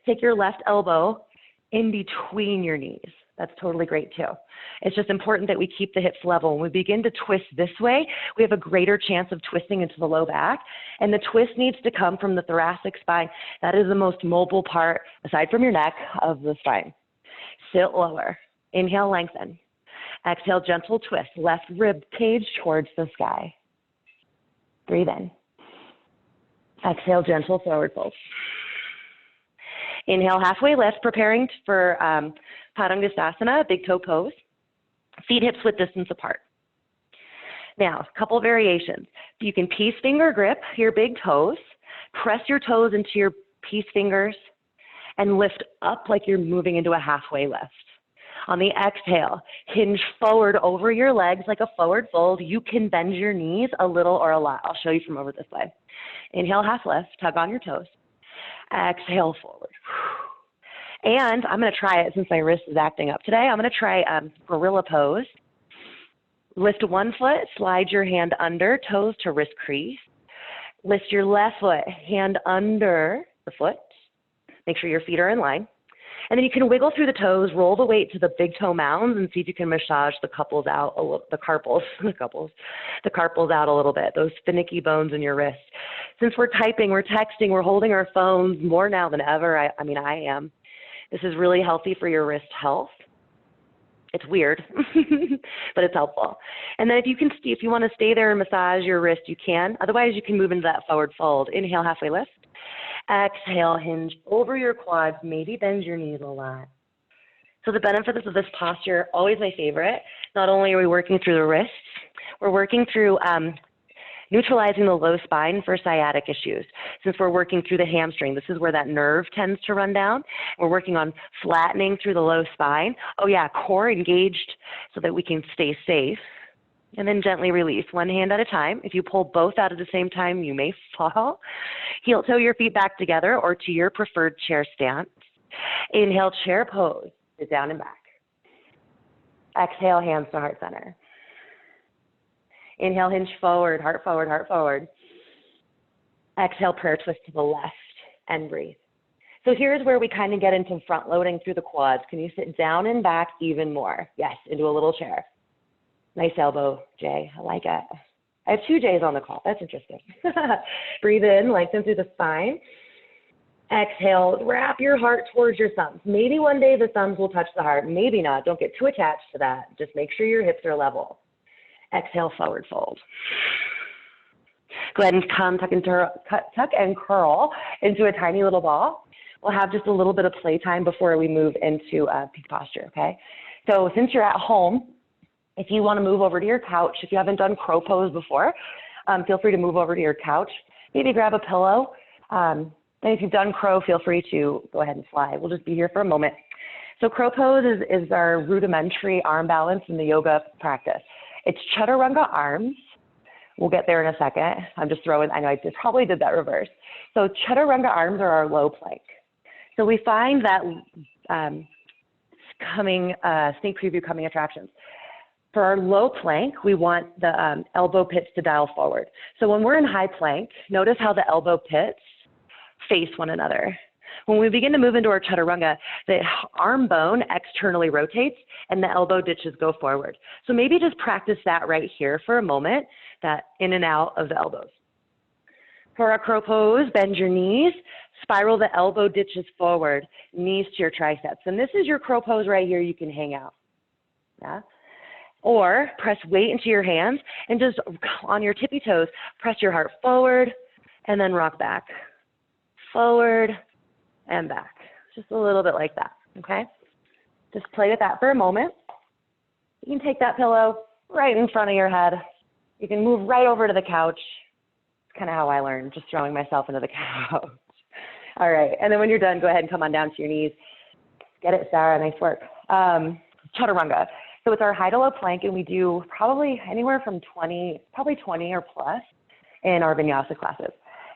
take your left elbow in between your knees. That's totally great too. It's just important that we keep the hips level. When we begin to twist this way, we have a greater chance of twisting into the low back. And the twist needs to come from the thoracic spine. That is the most mobile part, aside from your neck, of the spine. Sit lower. Inhale, lengthen. Exhale, gentle twist. Left rib cage towards the sky. Breathe in. Exhale, gentle forward fold. Inhale, halfway lift, preparing for Padangusthasana, big toe pose. Feet hips width distance apart. Now, a couple variations. You can peace finger grip your big toes, press your toes into your peace fingers, and lift up like you're moving into a halfway lift. On the exhale, hinge forward over your legs like a forward fold. You can bend your knees a little or a lot. I'll show you from over this way. Inhale, half lift, tug on your toes. Exhale, forward. And I'm going to try it since my wrist is acting up today. I'm going to try gorilla pose. Lift one foot, slide your hand under, toes to wrist crease. Lift your left foot, hand under the foot. Make sure your feet are in line. And then you can wiggle through the toes, roll the weight to the big toe mounds, and see if you can massage the carpals out a little, the carpals out a little bit, those finicky bones in your wrists. Since we're typing, we're texting, we're holding our phones more now than ever. I am. This is really healthy for your wrist health. It's weird, but it's helpful. And then if you want to stay there and massage your wrist, you can. Otherwise, you can move into that forward fold. Inhale, halfway lift. Exhale, hinge over your quads, maybe bend your knees a lot. So the benefits of this posture, always my favorite. Not only are we working through the wrists, we're working through neutralizing the low spine for sciatic issues. Since we're working through the hamstring, this is where that nerve tends to run down. We're working on flattening through the low spine. Oh yeah, core engaged so that we can stay safe. And then gently release, one hand at a time. If you pull both out at the same time, you may fall. Heel toe your feet back together or to your preferred chair stance. Inhale, chair pose, sit down and back. Exhale, hands to heart center. Inhale, hinge forward, heart forward, heart forward. Exhale, prayer twist to the left and breathe. So here's where we kind of get into front loading through the quads. Can you sit down and back even more? Yes, into a little chair. Nice elbow, Jay. I like it. I have two J's on the call. That's interesting. Breathe in, lengthen through the spine. Exhale, wrap your heart towards your thumbs. Maybe one day the thumbs will touch the heart, maybe not. Don't get too attached to that. Just make sure your hips are level. Exhale, forward fold. Go ahead and come tuck and curl into a tiny little ball. We'll have just a little bit of playtime before we move into peak posture, okay? So since you're at home, if you want to move over to your couch, if you haven't done crow pose before, feel free to move over to your couch. Maybe grab a pillow. And if you've done crow, feel free to go ahead and fly. We'll just be here for a moment. So crow pose is our rudimentary arm balance in the yoga practice. It's chaturanga arms. We'll get there in a second. I'm just throwing, I know I probably did that reverse. So chaturanga arms are our low plank. So we find that sneak preview coming attractions. For our low plank, we want the elbow pits to dial forward. So when we're in high plank, notice how the elbow pits face one another. When we begin to move into our chaturanga, the arm bone externally rotates and the elbow ditches go forward. So maybe just practice that right here for a moment, that in and out of the elbows. For our crow pose, bend your knees, spiral the elbow ditches forward, knees to your triceps. And this is your crow pose right here. You can hang out. Yeah. Or press weight into your hands and just on your tippy toes, press your heart forward and then rock back. Forward and back. Just a little bit like that, okay? Just play with that for a moment. You can take that pillow right in front of your head. You can move right over to the couch. It's kind of how I learned, just throwing myself into the couch. All right, and then when you're done, go ahead and come on down to your knees. Get it, Sarah, nice work. Chaturanga. So it's our high to low plank, and we do probably anywhere from 20 or plus in our Vinyasa classes.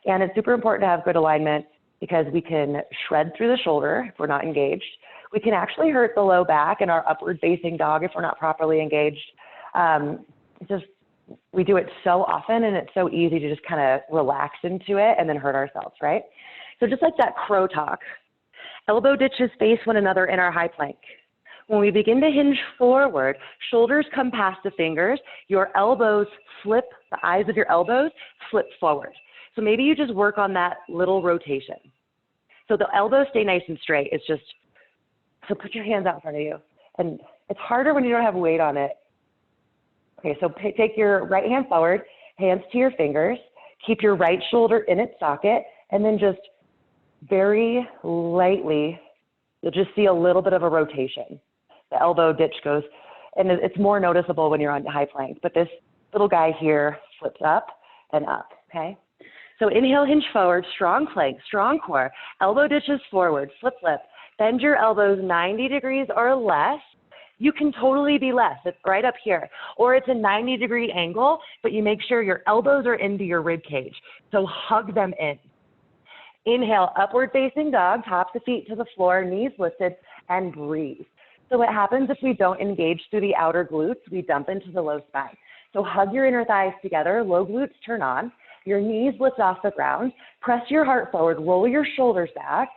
And it's super important to have good alignment because we can shred through the shoulder if we're not engaged. We can actually hurt the low back and our upward facing dog if we're not properly engaged. We do it so often and it's so easy to just kind of relax into it and then hurt ourselves, right? So just like that crow talk, elbow ditches face one another in our high plank. When we begin to hinge forward, shoulders come past the fingers, your elbows flip, the eyes of your elbows flip forward. So maybe you just work on that little rotation. So the elbows stay nice and straight. It's just, so put your hands out in front of you. And it's harder when you don't have weight on it. Okay, so take your right hand forward, hands to your fingers, keep your right shoulder in its socket, and then just very lightly, you'll just see a little bit of a rotation. The elbow ditch goes, and it's more noticeable when you're on high plank, but this little guy here flips up and up, okay? So inhale, hinge forward, strong plank, strong core, elbow ditches forward, flip, flip, bend your elbows 90 degrees or less. You can totally be less, it's right up here. Or it's a 90-degree angle, but you make sure your elbows are into your rib cage. So hug them in. Inhale, upward facing dog, tops of feet to the floor, knees lifted, and breathe. So what happens if we don't engage through the outer glutes? We dump into the low spine. So hug your inner thighs together, low glutes turn on, your knees lift off the ground, press your heart forward, roll your shoulders back,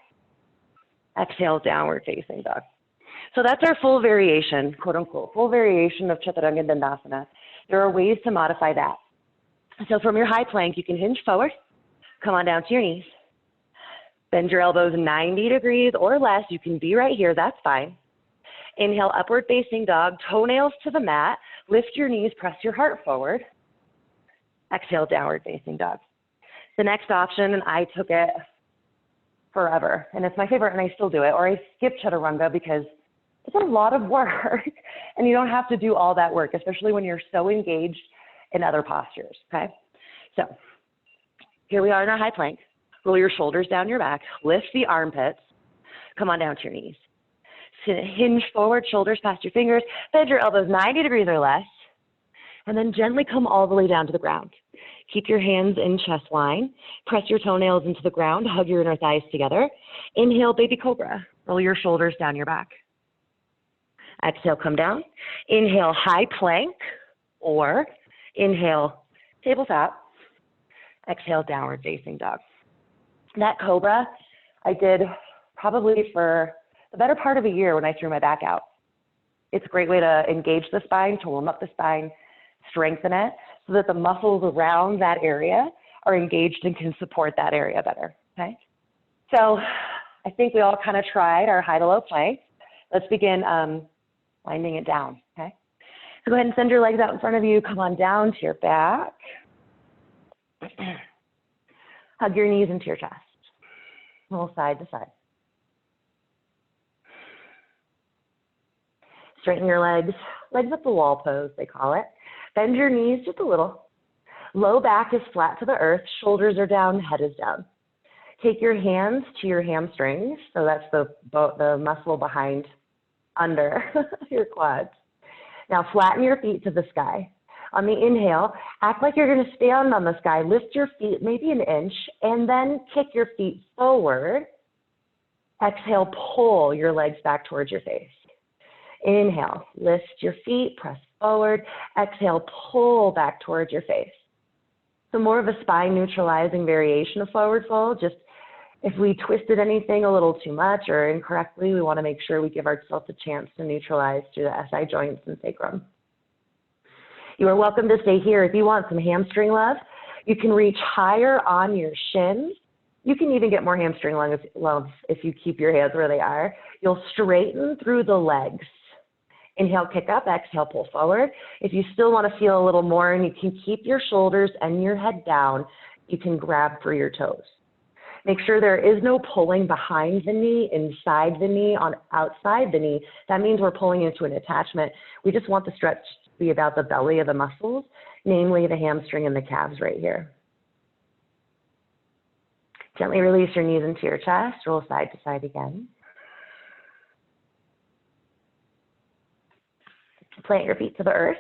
exhale, downward facing dog. So that's our full variation, quote unquote, full variation of Chaturanga Dandasana. There are ways to modify that. So from your high plank, you can hinge forward, come on down to your knees, bend your elbows 90 degrees or less. You can be right here, that's fine. Inhale, upward facing dog, toenails to the mat, lift your knees, press your heart forward. Exhale, downward facing dog. The next option, and I took it forever, and it's my favorite and I still do it, or I skip Chaturanga because it's a lot of work and you don't have to do all that work, especially when you're so engaged in other postures, okay? So here we are in our high plank. Roll your shoulders down your back, lift the armpits, come on down to your knees. Hinge forward, shoulders past your fingers, bend your elbows 90 degrees or less, and then gently come all the way down to the ground. Keep your hands in chest line, press your toenails into the ground, hug your inner thighs together. Inhale, baby cobra, roll your shoulders down your back. Exhale, come down. Inhale, high plank, or inhale, tabletop. Exhale, downward facing dog. That cobra I did probably for the better part of a year when I threw my back out. It's a great way to engage the spine, to warm up the spine, strengthen it, so that the muscles around that area are engaged and can support that area better, okay? So I think we all kind of tried our high to low plank. Let's begin winding it down, okay? So go ahead and send your legs out in front of you. Come on down to your back. Hug your knees into your chest. Roll side to side. Straighten your legs. Legs up the wall pose, they call it. Bend your knees just a little. Low back is flat to the earth. Shoulders are down, head is down. Take your hands to your hamstrings. So that's the muscle behind under your quads. Now flatten your feet to the sky. On the inhale, act like you're going to stand on the sky. Lift your feet maybe an inch and then kick your feet forward. Exhale, pull your legs back towards your face. Inhale, lift your feet, press forward. Exhale, pull back towards your face. So more of a spine neutralizing variation of forward fold. Just if we twisted anything a little too much or incorrectly, we want to make sure we give ourselves a chance to neutralize through the SI joints and sacrum. You are welcome to stay here. If you want some hamstring love, you can reach higher on your shins. You can even get more hamstring love if you keep your hands where they are. You'll straighten through the legs. Inhale, kick up, exhale, pull forward. If you still want to feel a little more and you can keep your shoulders and your head down, you can grab for your toes. Make sure there is no pulling behind the knee, inside the knee, on outside the knee. That means we're pulling into an attachment. We just want the stretch to be about the belly of the muscles, namely the hamstring and the calves right here. Gently release your knees into your chest. Roll side to side again. Plant your feet to the earth.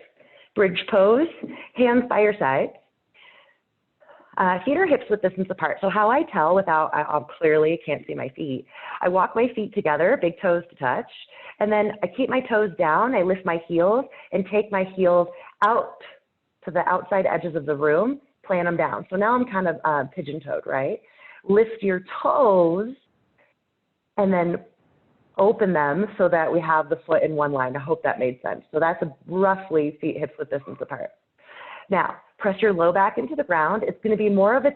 Bridge pose, hands by your side. Feet or hips width distance apart. So how I tell without, I clearly can't see my feet. I walk my feet together, big toes to touch, and then I keep my toes down. I lift my heels and take my heels out to the outside edges of the room, plant them down. So now I'm kind of pigeon-toed, right? Lift your toes and then open them so that we have the foot in one line. I hope that made sense. So that's roughly feet hips width distance apart. Now, press your low back into the ground. It's going to be more of a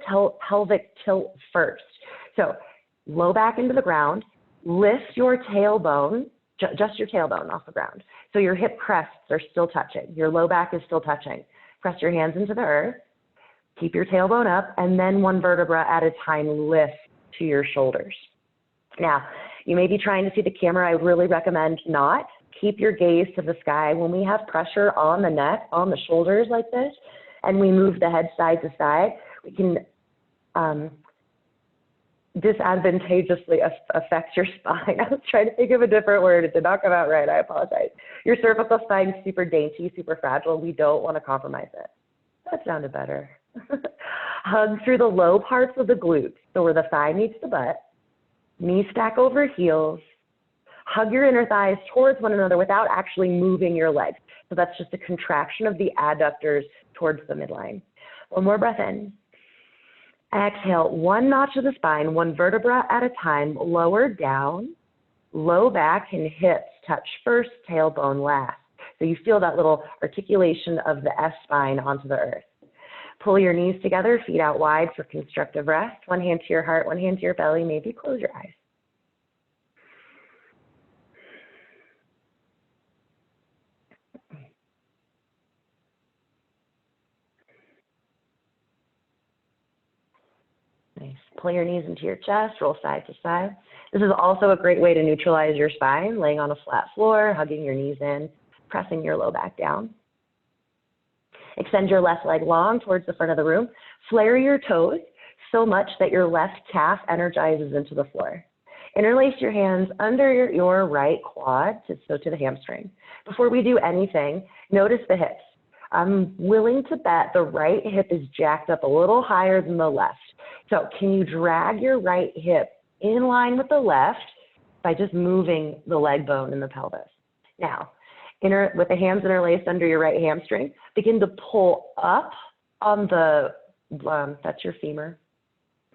pelvic tilt first. So low back into the ground, lift your tailbone, just your tailbone off the ground. So your hip crests are still touching. Your low back is still touching. Press your hands into the earth. Keep your tailbone up, and then one vertebra at a time lift to your shoulders. Now, you may be trying to see the camera. I really recommend not. Keep your gaze to the sky. When we have pressure on the neck, on the shoulders like this, and we move the head side to side, we can disadvantageously affect your spine. I was trying to think of a different word. It did not come out right. I apologize. Your cervical spine is super dainty, super fragile. We don't want to compromise it. That sounded better. Hug through the low parts of the glutes, so where the thigh meets the butt. Knees stack over heels. Hug your inner thighs towards one another without actually moving your legs. So that's just a contraction of the adductors towards the midline. One more breath in. Exhale, one notch of the spine, one vertebra at a time, lower down, low back and hips touch first, tailbone last. So you feel that little articulation of the S-spine onto the earth. Pull your knees together, feet out wide for constructive rest. One hand to your heart, one hand to your belly. Maybe close your eyes. Nice. Pull your knees into your chest, roll side to side. This is also a great way to neutralize your spine, laying on a flat floor, hugging your knees in, pressing your low back down. Extend your left leg long towards the front of the room. Flare your toes so much that your left calf energizes into the floor. Interlace your hands under your right quad, to the hamstring. Before we do anything, notice the hips. I'm willing to bet the right hip is jacked up a little higher than the left. So can you drag your right hip in line with the left by just moving the leg bone in the pelvis? Now, with the hands interlaced under your right hamstring, begin to pull up on the, that's your femur.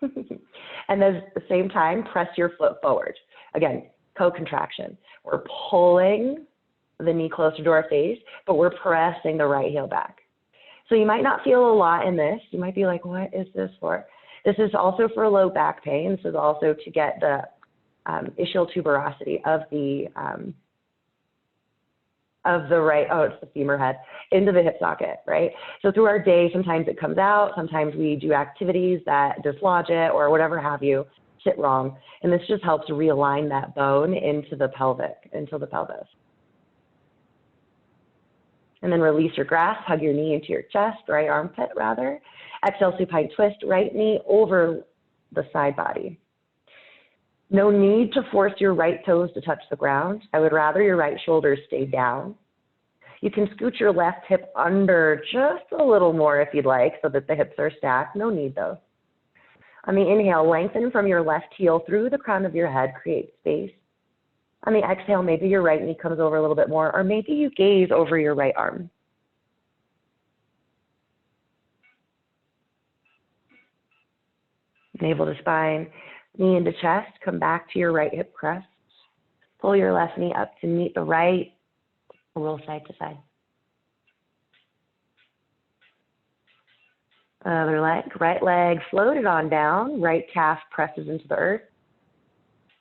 And at the same time, press your foot forward. Again, co-contraction. We're pulling the knee closer to our face, but we're pressing the right heel back. So you might not feel a lot in this. You might be like, what is this for? This is also for low back pain. This is also to get the ischial tuberosity of the right, oh, it's the femur head, into the hip socket, right? So through our day, sometimes it comes out, sometimes we do activities that dislodge it or whatever have you, sit wrong. And this just helps realign that bone into the pelvis. And then release your grasp, hug your knee into your chest, right armpit rather. Exhale, supine twist, right knee over the side body. No need to force your right toes to touch the ground. I would rather your right shoulder stay down. You can scoot your left hip under just a little more if you'd like so that the hips are stacked. No need though. On the inhale, lengthen from your left heel through the crown of your head, create space. On the exhale, maybe your right knee comes over a little bit more, or maybe you gaze over your right arm. Navel to spine, knee into chest, come back to your right hip crest. Pull your left knee up to meet the right, roll side to side. Other leg, right leg floated on down, right calf presses into the earth.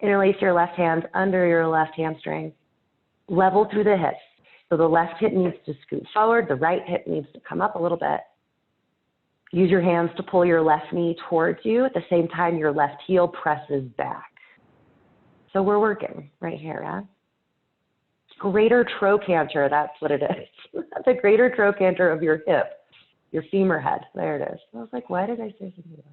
Interlace your left hand under your left hamstring. Level through the hips. So the left hip needs to scoot forward, the right hip needs to come up a little bit. Use your hands to pull your left knee towards you. At the same time, your left heel presses back. So we're working right here, huh? Greater trochanter, that's what it is. The greater trochanter of your hip, your femur head. There it is. I was like, why did I say something about that?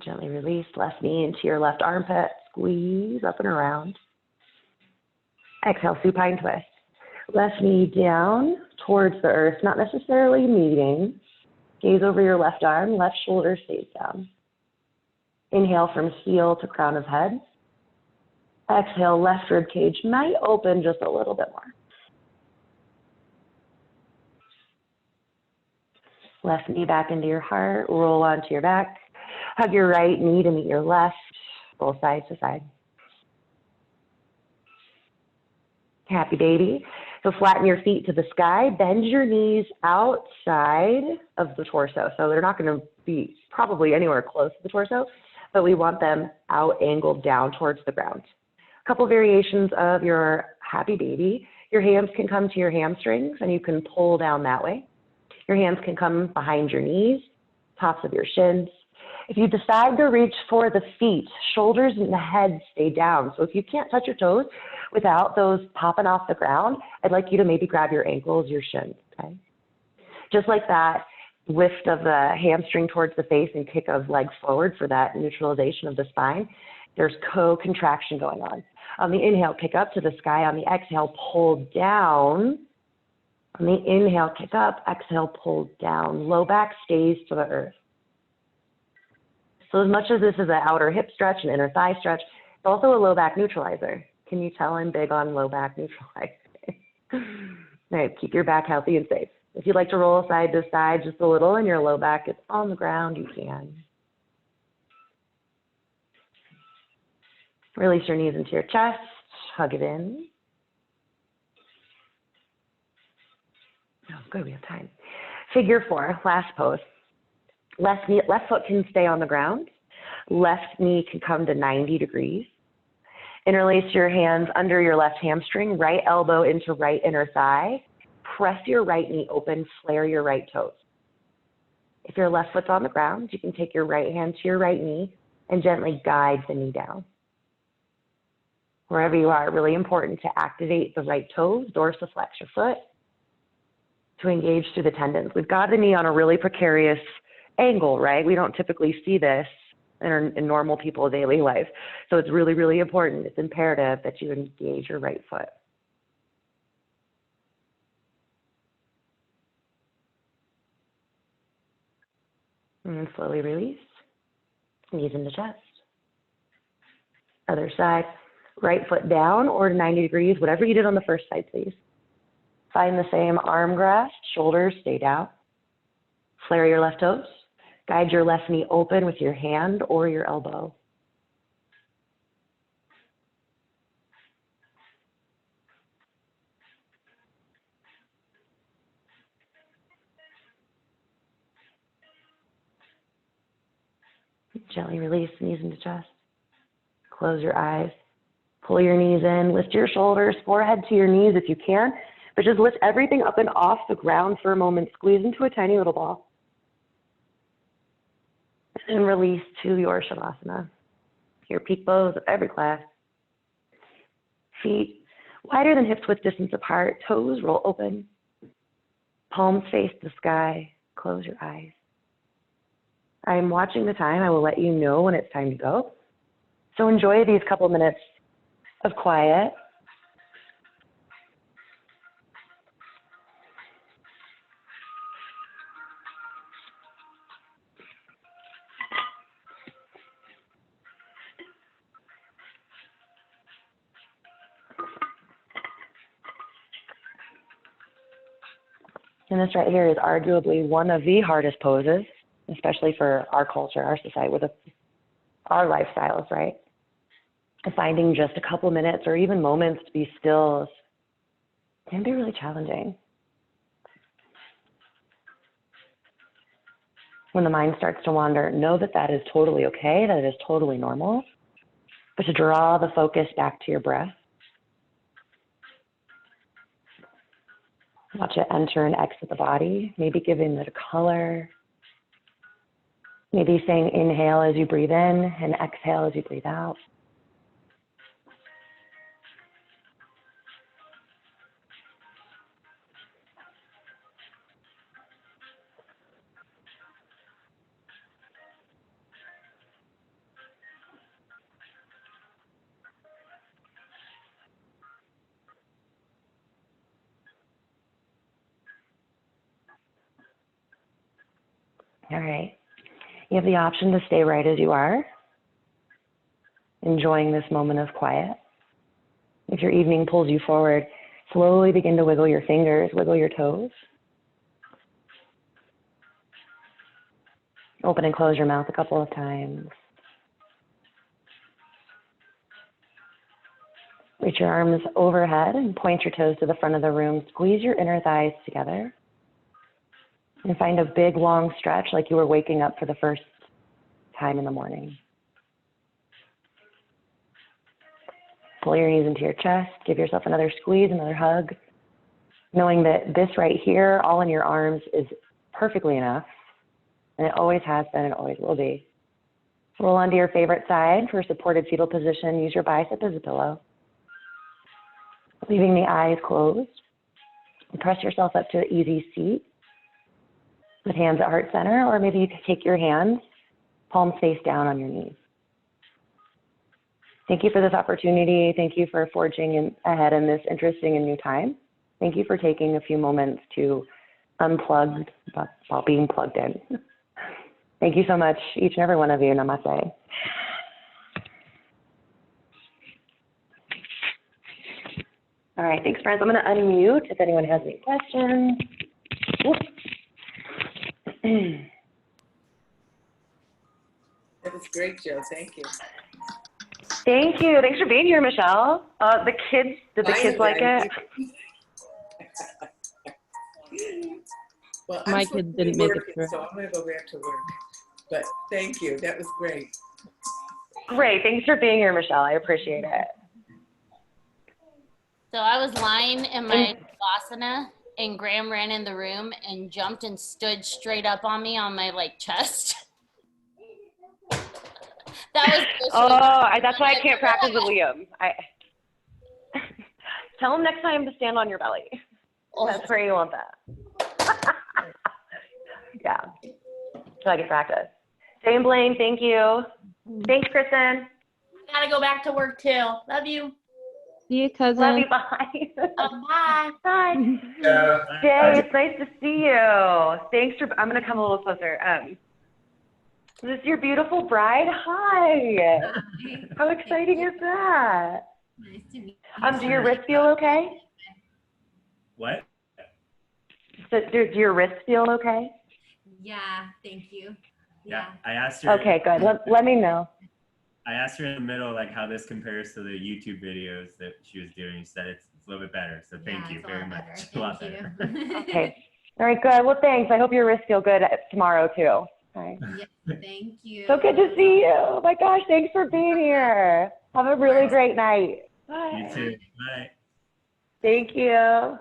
Gently release, left knee into your left armpit, squeeze up and around. Exhale, supine twist. Left knee down towards the earth, not necessarily meeting. Gaze over your left arm, left shoulder stays down. Inhale from heel to crown of head. Exhale, left rib cage might open just a little bit more. Left knee back into your heart, roll onto your back. Hug your right knee to meet your left, both side to side. Happy baby. So flatten your feet to the sky, bend your knees outside of the torso. So they're not going to be probably anywhere close to the torso, but we want them out angled down towards the ground. A couple variations of your happy baby. Your hands can come to your hamstrings and you can pull down that way. Your hands can come behind your knees, tops of your shins. If you decide to reach for the feet, shoulders and the head stay down. So if you can't touch your toes without those popping off the ground, I'd like you to maybe grab your ankles, your shins, okay? Just like that, lift of the hamstring towards the face and kick of legs forward for that neutralization of the spine. There's co-contraction going on. On the inhale, kick up to the sky. On the exhale, pull down. On the inhale, kick up. Exhale, pull down. Low back stays to the earth. So as much as this is an outer hip stretch, an inner thigh stretch, it's also a low back neutralizer. Can you tell I'm big on low back neutralizer? All right, keep your back healthy and safe. If you'd like to roll side to side just a little and your low back is on the ground, you can. Release your knees into your chest, hug it in. Oh, good, we have time. Figure 4, last pose. Left foot can stay on the ground. Left knee can come to 90 degrees. Interlace your hands under your left hamstring, right elbow into right inner thigh. Press your right knee open, flare your right toes. If your left foot's on the ground, you can take your right hand to your right knee and gently guide the knee down. Wherever you are, really important to activate the right toes, dorsiflex your foot to engage through the tendons. We've got the knee on a really precarious angle, right? We don't typically see this in normal people's daily life. So it's really, really important. It's imperative that you engage your right foot. And then slowly release. Knees in the chest. Other side. Right foot down or to 90 degrees, whatever you did on the first side, please. Find the same arm grasp. Shoulders stay down. Flare your left toes. Guide your left knee open with your hand or your elbow. Gently release knees into chest. Close your eyes. Pull your knees in. Lift your shoulders, forehead to your knees if you can. But just lift everything up and off the ground for a moment. Squeeze into a tiny little ball. And release to your Shavasana. Your peak bows of every class. Feet wider than hips width distance apart. Toes roll open. Palms face the sky. Close your eyes. I am watching the time. I will let you know when it's time to go. So enjoy these couple minutes of quiet. And this right here is arguably one of the hardest poses, especially for our culture, our society, with our lifestyles, right? And finding just a couple minutes or even moments to be still can be really challenging. When the mind starts to wander, know that that is totally okay, that it is totally normal, but to draw the focus back to your breath. Watch it enter and exit the body, maybe giving it a color. Maybe saying inhale as you breathe in and exhale as you breathe out. All right. You have the option to stay right as you are, enjoying this moment of quiet. If your evening pulls you forward, slowly begin to wiggle your fingers, wiggle your toes. Open and close your mouth a couple of times. Reach your arms overhead and point your toes to the front of the room. Squeeze your inner thighs together. And find a big, long stretch like you were waking up for the first time in the morning. Pull your knees into your chest. Give yourself another squeeze, another hug. Knowing that this right here, all in your arms, is perfectly enough. And it always has been and always will be. Roll onto your favorite side for a supported fetal position. Use your bicep as a pillow. Leaving the eyes closed. And press yourself up to an easy seat with hands at heart center, or maybe you can take your hands, palms face down on your knees. Thank you for this opportunity. Thank you for forging ahead in this interesting and new time. Thank you for taking a few moments to unplug while being plugged in. Thank you so much, each and every one of you. Namaste. All right, thanks, friends. I'm going to unmute if anyone has any questions. That was great, Joe. Thank you. Thank you. Thanks for being here, Michelle. The kids, did the kids like it? Well, My kids didn't make it through. So I'm going to go back to work. But thank you. That was great. Great. Thanks for being here, Michelle. I appreciate it. So I was lying in my asana, and Graham ran in the room and jumped and stood straight up on me on my chest. That was that's why I can't practice with Liam. Tell him next time to stand on your belly. That's where you want that. Yeah, so I can practice. Jane Blaine, thank you. Thanks, Kristen. Gotta go back to work too. Love you. See you, cousin. Love you. Bye. Bye. Bye. Jay, it's nice to see you. Thanks for. I'm gonna come a little closer. This is your beautiful bride. Hi. How exciting is that? Nice to meet you. Do your wrists feel okay? What? So, do your wrists feel okay? Yeah, thank you. Yeah, I asked her. Okay, good. Let me know. I asked her in the middle, like, how this compares to the YouTube videos that she was doing. She said it's a little bit better. So thank you very much. A lot better. Okay. All right, good. Well, thanks. I hope your wrist feel good tomorrow too. All right. Yes, thank you. So good to see you. Oh my gosh, thanks for being here. Have a really great night. Bye. You too. Bye. Thank you.